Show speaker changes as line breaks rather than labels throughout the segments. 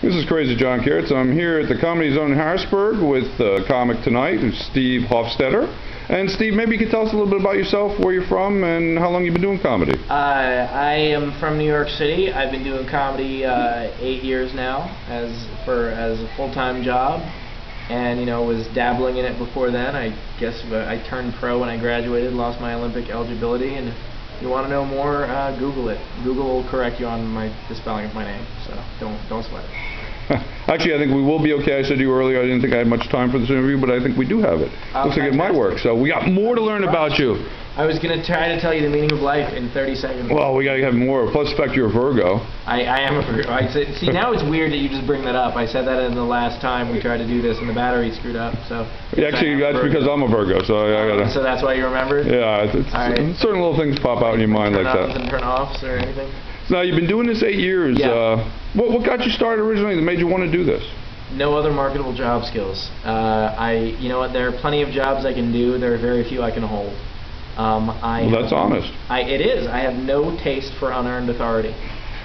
This is Crazy John Carrots. I'm here at the Comedy Zone in Harrisburg with comic tonight, who's Steve Hofstetter. And Steve, maybe you could tell us a little bit about yourself, where you're from, and how long you've been doing comedy.
I am from New York City. I've been doing comedy 8 years now as a full-time job, and was dabbling in it before then. I guess I turned pro when I graduated, lost my Olympic eligibility, and if you want to know more, Google it. Google will correct you on the spelling of my name, so don't sweat it.
Actually, I think we will be okay. I said to you earlier I didn't think I had much time for this interview, but I think we do have it. Looks like it might work. So we got more to learn about you.
I was going to try to tell you the meaning of life in 30 seconds.
Well, we got to have more. Plus, spec, you're a Virgo.
I am a Virgo. See, now it's weird that you just bring that up. I said that in the last time we tried to do this, and the battery screwed up. So
actually, that's because I'm a Virgo. So I gotta.
So that's why you remembered?
Yeah. Certain little things pop out in your mind like that.
And turn offs or anything.
Now, you've been doing this 8 years.
Yeah.
What got you started originally that made you want to do this?
No other marketable job skills. You know what? There are plenty of jobs I can do. There are very few I can hold.
Well, that's honest.
It is. I have no taste for unearned authority.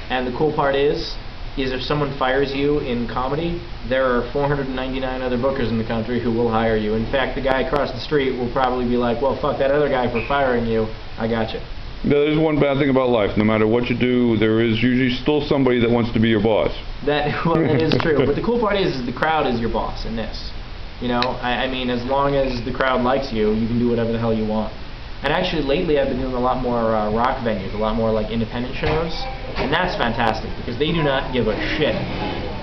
And the cool part is if someone fires you in comedy, there are 499 other bookers in the country who will hire you. In fact, the guy across the street will probably be like, well, fuck that other guy for firing you. I got you.
There's one bad thing about life. No matter what you do, there is usually still somebody that wants to be your boss.
That is true. But the cool part is the crowd is your boss in this. I mean, as long as the crowd likes you, you can do whatever the hell you want. And actually, lately I've been doing a lot more rock venues, a lot more like independent shows. And that's fantastic because they do not give a shit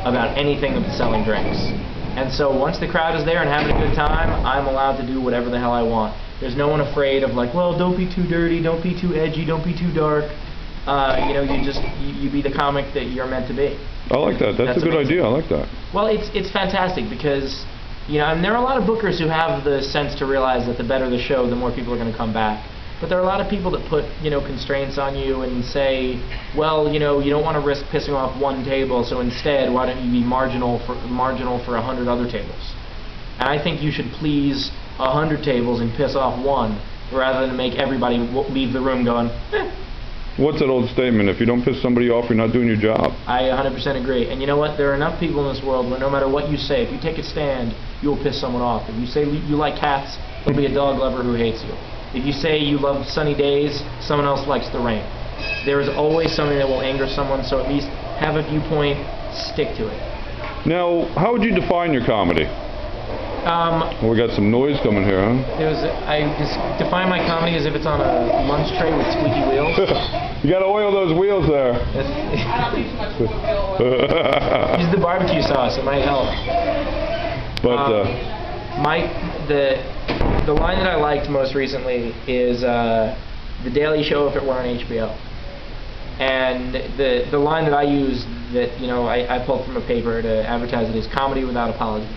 about anything but selling drinks. And so once the crowd is there and having a good time, I'm allowed to do whatever the hell I want. There's no one afraid of like, well, don't be too dirty, don't be too edgy, don't be too dark. You be the comic that you're meant to be.
I like that. That's a good idea. I like that.
Well, it's fantastic because and there are a lot of bookers who have the sense to realize that the better the show, the more people are going to come back. But there are a lot of people that put constraints on you and say, well, you don't want to risk pissing off one table, so instead, why don't you be marginal for 100 other tables? And I think you should please 100 tables and piss off one, rather than make everybody leave the room going, eh.
What's that old statement? If you don't piss somebody off, you're not doing your job.
I 100% agree. And you know what? There are enough people in this world where no matter what you say, if you take a stand, you'll piss someone off. If you say you like cats, there'll be a dog lover who hates you. If you say you love sunny days, someone else likes the rain. There is always something that will anger someone, so at least have a viewpoint, stick to it.
Now, how would you define your comedy? We got some noise coming here, huh?
I just define my comedy as if it's on a lunch tray with squeaky wheels.
You got to oil those wheels there.
Use the barbecue sauce; it might help.
But
the line that I liked most recently is The Daily Show if it were on HBO. And the line that I use that I pulled from a paper to advertise it is comedy without apology.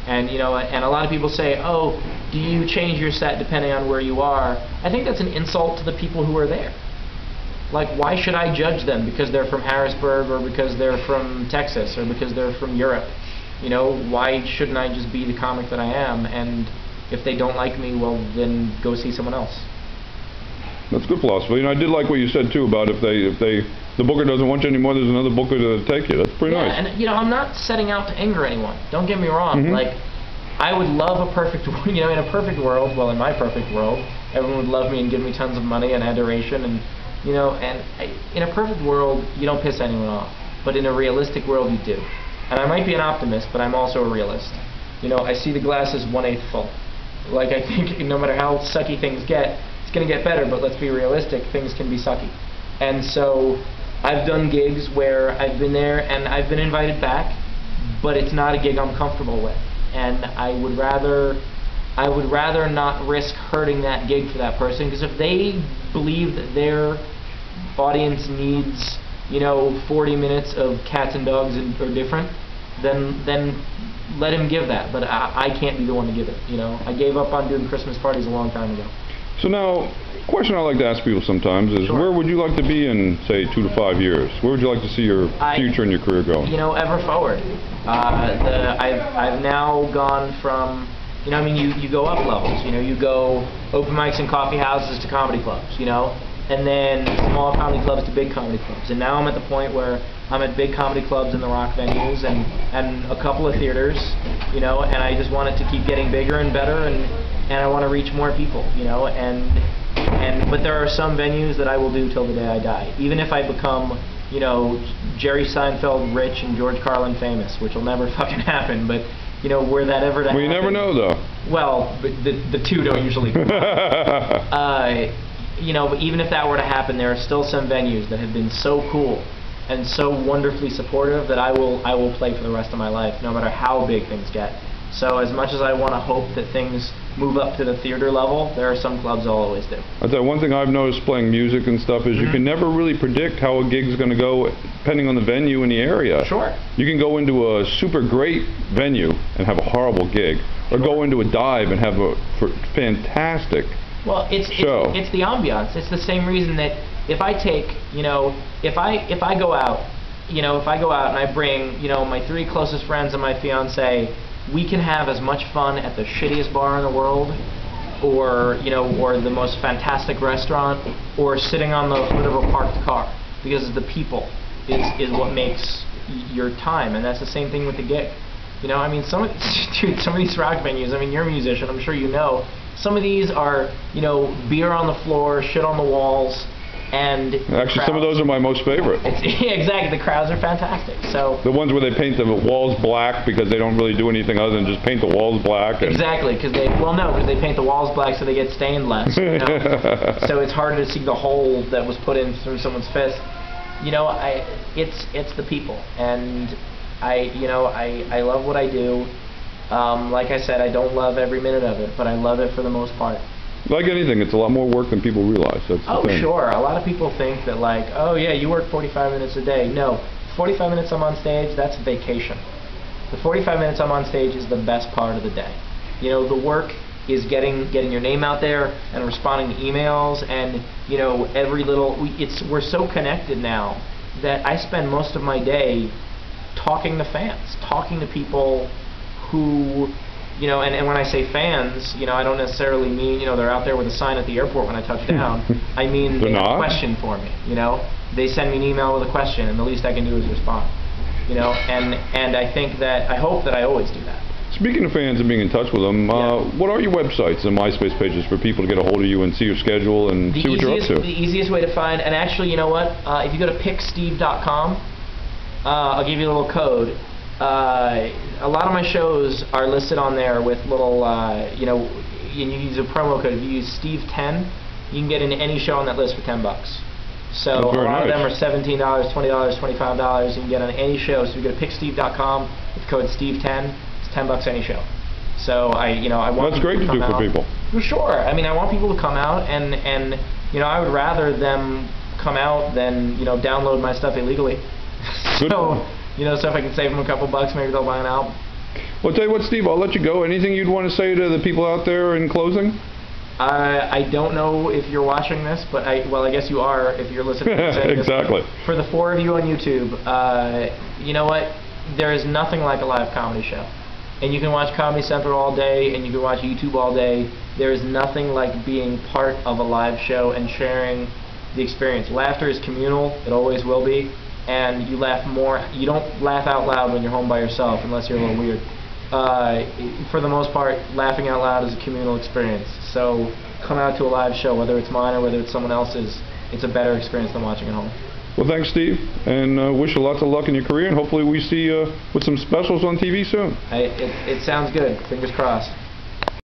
And and a lot of people say, oh, do you change your set depending on where you are? I think that's an insult to the people who are there. Like, why should I judge them because they're from Harrisburg or because they're from Texas or because they're from Europe? Why shouldn't I just be the comic that I am? And if they don't like me, well, then go see someone else.
That's good philosophy. I did like what you said too about if the booker doesn't want you anymore, there's another booker to take you. That's pretty nice.
And I'm not setting out to anger anyone. Don't get me wrong.
Mm-hmm.
Like, I would love a perfect, in a perfect world. Well, in my perfect world, everyone would love me and give me tons of money and adoration, and in a perfect world, you don't piss anyone off. But in a realistic world, you do. And I might be an optimist, but I'm also a realist. I see the glass as 1/8 full. Like, I think no matter how sucky things get, it's going to get better, but let's be realistic, things can be sucky. And so I've done gigs where I've been there and I've been invited back, but it's not a gig I'm comfortable with. And I would rather not risk hurting that gig for that person, because if they believe that their audience needs 40 minutes of cats and dogs or different, then let him give that. But I can't be the one to give it. I gave up on doing Christmas parties a long time ago.
So now, a question I like to ask people sometimes is,
Sure.
Where would you like to be in, say, 2 to 5 years? Where would you like to see your future and your career going?
Ever forward. I've now gone from, you go up levels. You go open mics and coffee houses to comedy clubs. and then small comedy clubs to big comedy clubs. And now I'm at the point where I'm at big comedy clubs in the rock venues and a couple of theaters, you know, and I just want it to keep getting bigger and better, and I want to reach more people, you know, but there are some venues that I will do till the day I die. Even if I become, you know, Jerry Seinfeld rich and George Carlin famous, which will never fucking happen, but, you know, were that ever to happen...
Well, you never know, though.
Well, but the two don't usually come you know, but even if that were to happen, there are still some venues that have been so cool and so wonderfully supportive that I will play for the rest of my life, no matter how big things get. So as much as I want to hope that things move up to the theater level, there are some clubs I'll always do.
I'll tell you, one thing I've noticed playing music and stuff is you can never really predict how a gig's going to go depending on the venue in the area.
Sure.
You can go into a super great venue and have a horrible gig, or go into a dive and have a fantastic
it's the ambiance. It's the same reason that if I take, you know, if I go out, you know, if I go out and I bring, you know, my 3 closest friends and my fiance, we can have as much fun at the shittiest bar in the world, or, you know, or the most fantastic restaurant, or sitting on the hood of a parked car, because the people is what makes your time, and that's the same thing with the gig. You know, I mean, some of these rock venues, I mean, you're a musician, I'm sure you know, some of these are, you know, beer on the floor, shit on the walls, and
actually some of those are my most favorite.
Yeah, exactly. The crowds are fantastic. So
the ones where they paint the walls black because they don't really do anything other than just paint the walls black.
Exactly, because they paint the walls black so they get stained less. You know? So it's harder to see the hole that was put in through someone's fist. You know, it's the people, and I love what I do. Like I said, I don't love every minute of it, but I love it for the most part.
Like anything, it's a lot more work than people realize. That's the thing.
Sure. A lot of people think that, like, oh yeah, you work 45 minutes a day. No, 45 minutes I'm on stage, that's vacation. The 45 minutes I'm on stage is the best part of the day. You know, the work is getting your name out there and responding to emails, and, you know, every little, we're so connected now that I spend most of my day talking to fans, talking to people who, you know, and when I say fans, you know, I don't necessarily mean, you know, they're out there with a sign at the airport when I touch down. I mean, they have a question for me, you know. They send me an email with a question, and the least I can do is respond. You know, and I think that, I hope that I always do that.
Speaking of fans and being in touch with them, what are your websites and MySpace pages for people to get a hold of you and see your schedule and see what you're up to?
The easiest way to find, and actually, you know what, if you go to picksteve.com, I'll give you a little code. A lot of my shows are listed on there with little, you know, you use a promo code. If you use Steve10, you can get into any show on that list for $10. So a lot of them are $17, $20, $25. You can get on any show. So you go to picksteve.com with code Steve10. It's $10 any show. So I want.
That's great to do for people.
Sure. I mean, I want people to come out, and you know, I would rather them come out than, you know, download my stuff illegally. So, you know, so if I can save them a couple bucks, maybe they'll buy an album.
Well, I'll tell you what, Steve, I'll let you go. Anything you'd want to say to the people out there in closing?
I don't know if you're watching this, but I guess you are if you're listening to this.
Exactly.
For the 4 of you on YouTube, you know what? There is nothing like a live comedy show. And you can watch Comedy Central all day, and you can watch YouTube all day. There is nothing like being part of a live show and sharing the experience. Laughter is communal. It always will be. And you laugh more. You don't laugh out loud when you're home by yourself, unless you're a little weird. For the most part, laughing out loud is a communal experience. So come out to a live show, whether it's mine or whether it's someone else's. It's a better experience than watching at home.
Well, thanks, Steve, and wish you lots of luck in your career, and hopefully we see you with some specials on TV soon.
It sounds good. Fingers crossed.